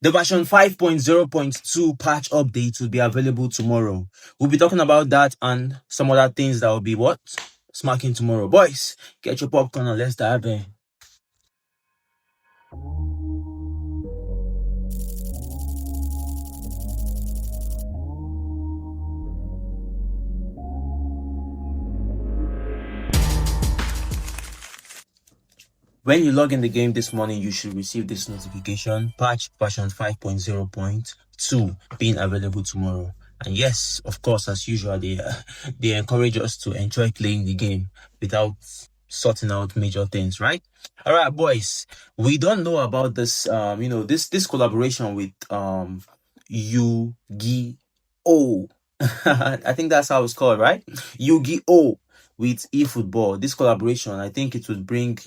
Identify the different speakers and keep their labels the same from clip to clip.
Speaker 1: The version 5.0.2 patch update will be available tomorrow. We'll be talking about that and some other things that will be what? Smacking tomorrow. Boys, get your popcorn and let's dive in. When you log in the game this morning, you should receive this notification, patch version 5.0.2 being available tomorrow. And yes, of course, as usual, they encourage us to enjoy playing the game without sorting out major things, right? All right, boys. We don't know about this this collaboration with Yu-Gi-Oh. I think that's how it's called, right? Yu-Gi-Oh with eFootball. This collaboration, I think it would bring,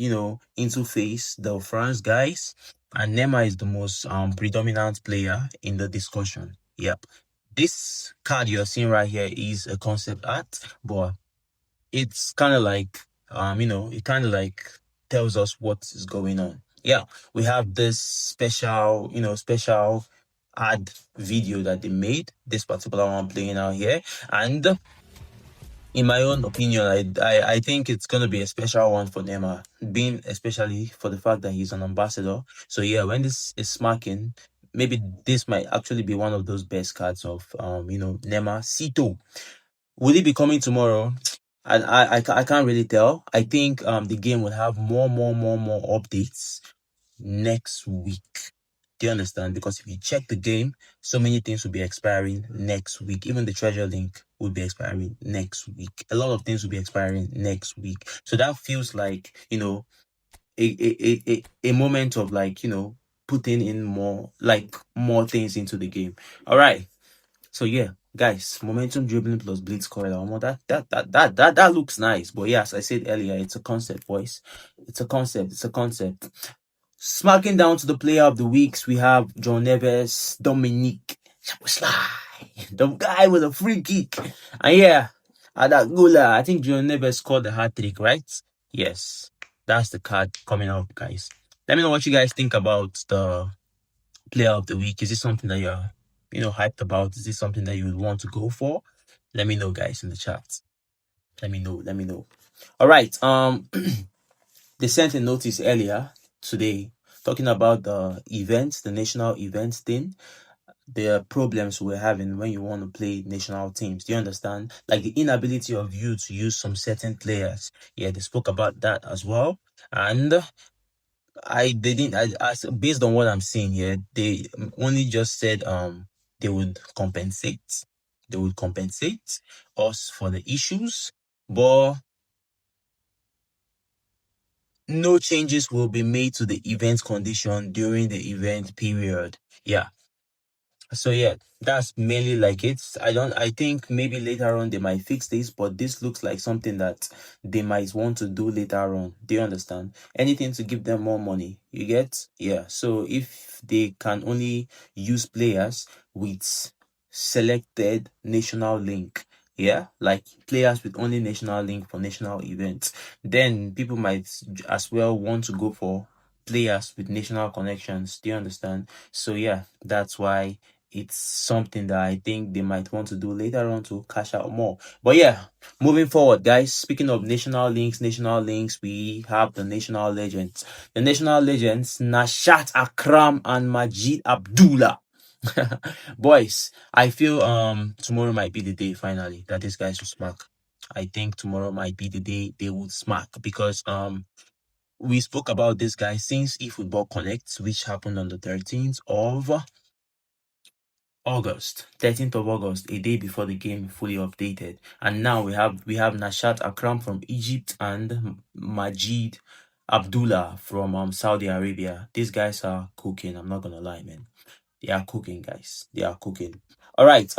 Speaker 1: into face the France guys. And Neymar is the most predominant player in the discussion. Yep. This card you're seeing right here is a concept art, but it's kind of like, it kind of like tells us what is going on. Yeah. We have this special ad video that they made, this particular one playing out here. And in my own opinion, I think it's gonna be a special one for Neymar, being especially for the fact that he's an ambassador. So yeah, when this is smacking, maybe this might actually be one of those best cards of Neymar Cito. Will it be coming tomorrow? I can't really tell. I think the game will have more updates next week. Do you understand? Because if you check the game, so many things will be expiring next week. Even the treasure link will be expiring next week. A lot of things will be expiring next week. So that feels like, a moment of like, putting in more things into the game. All right. So yeah, guys, momentum dribbling plus blitz corridor. That looks nice. But yes, I said earlier, it's a concept, boys. It's a concept. It's a concept. Smacking down to the player of the weeks, we have John Neves, Dominique the guy with a free kick. And yeah, at that goal, I think John Neves scored the hat trick, right? Yes, that's the card coming up, guys. Let me know what you guys think about the player of the week. Is this something that you're, hyped about? Is this something that you would want to go for? Let me know, guys, in the chat. Let me know. Let me know. All right. They sent a notice earlier today talking about the events, the national events thing, the problems we're having when you want to play national teams. Do you understand? Like the inability of you to use some certain players. Yeah, they spoke about that as well. And based on what I'm seeing here, they only just said they would compensate. They would compensate us for the issues, but no changes will be made to the event condition during the event period. Yeah. So yeah, that's mainly like it. I think maybe later on they might fix this, but this looks like something that they might want to do later on. Do you understand? Anything to give them more money. You get? Yeah. So if they can only use players with selected national link, yeah, like players with only national link for national events, then people might as well want to go for players with national connections. Do you understand? So yeah, that's why it's something that I think they might want to do later on to cash out more. But yeah, moving forward, guys, speaking of national links, we have the national legends. The national legends, Nashat Akram and Majid Abdullah. Boys, I feel tomorrow might be the day finally that these guys will smack. I think tomorrow might be the day they would smack because we spoke about this guy since eFootball Connects, which happened on the 13th of August, 13th of August, a day before the game fully updated. And now we have Nashat Akram from Egypt and Majid Abdullah from Saudi Arabia. These guys are cooking. I'm not gonna lie, man. They are cooking, guys. They are cooking. All right.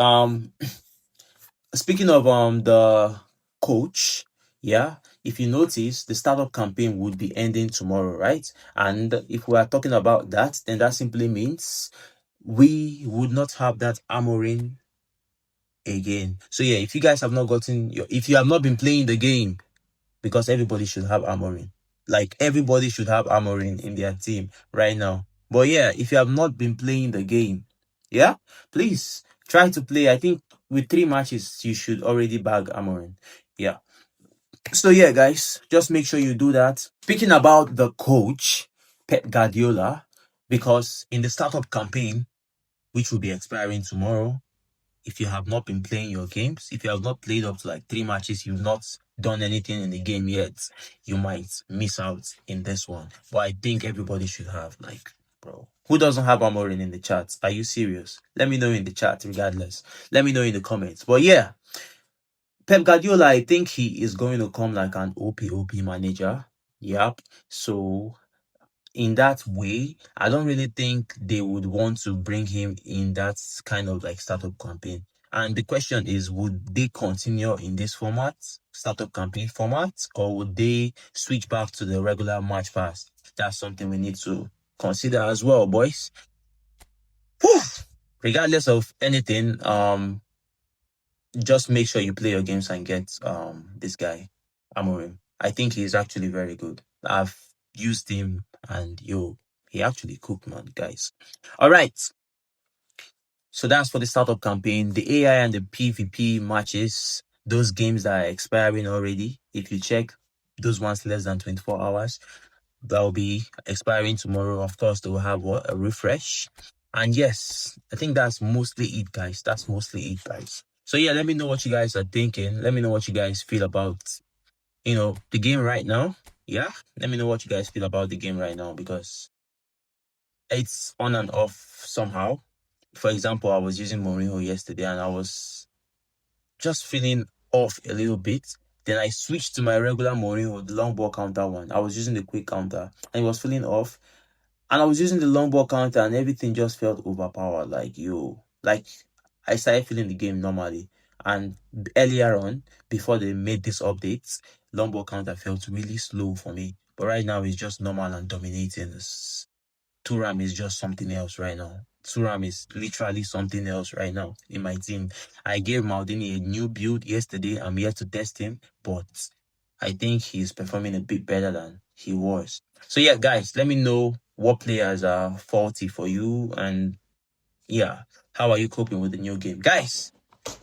Speaker 1: Speaking of the coach, yeah. If you notice, the startup campaign would be ending tomorrow, right? And if we are talking about that, then that simply means we would not have that Amorim again. So yeah, if you guys have not if you have not been playing the game, because everybody should have Amorim. Like everybody should have Amorim in their team right now. But yeah, if you have not been playing the game, yeah, please try to play. I think with 3 matches, you should already bag Amorin. Yeah. So yeah, guys, just make sure you do that. Speaking about the coach, Pep Guardiola, because in the startup campaign, which will be expiring tomorrow, if you have not been playing your games, if you have not played up to like 3 matches, you've not done anything in the game yet, you might miss out in this one. But I think everybody should have, like, bro. Who doesn't have Amorin in the chat? Are you serious? Let me know in the chat, regardless. Let me know in the comments. But yeah, Pep Guardiola, I think he is going to come like an OP manager. Yep. So in that way, I don't really think they would want to bring him in that kind of like startup campaign. And the question is, would they continue in this format, startup campaign format, or would they switch back to the regular match pass? That's something we need to consider as well, boys. Whew. Regardless of anything, just make sure you play your games and get this guy, Amorim. I think he's actually very good. I've used him and he actually cooked, man, guys. All right. So that's for the startup campaign. The AI and the PvP matches, those games that are expiring already. If you check those ones less than 24 hours, that will be expiring tomorrow. Of course, they will have a refresh. And yes, I think that's mostly it, guys. That's mostly it, guys. So yeah, let me know what you guys are thinking. Let me know what you guys feel about, the game right now. Yeah, let me know what you guys feel about the game right now because it's on and off somehow. For example, I was using Mourinho yesterday and I was just feeling off a little bit. Then I switched to my regular Mourinho, the long ball counter one. I was using the quick counter and it was feeling off. And I was using the long ball counter and everything just felt overpowered. Like I started feeling the game normally. And earlier on, before they made this update, long ball counter felt really slow for me. But right now it's just normal and dominating. Turam is just something else right now. Turam is literally something else right now in my team. I gave Maldini a new build yesterday. I'm here to test him, but I think he's performing a bit better than he was. So yeah, guys, let me know what players are faulty for you and yeah, how are you coping with the new game? Guys,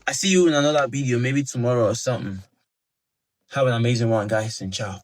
Speaker 1: I see you in another video, maybe tomorrow or something. Have an amazing one, guys, and ciao.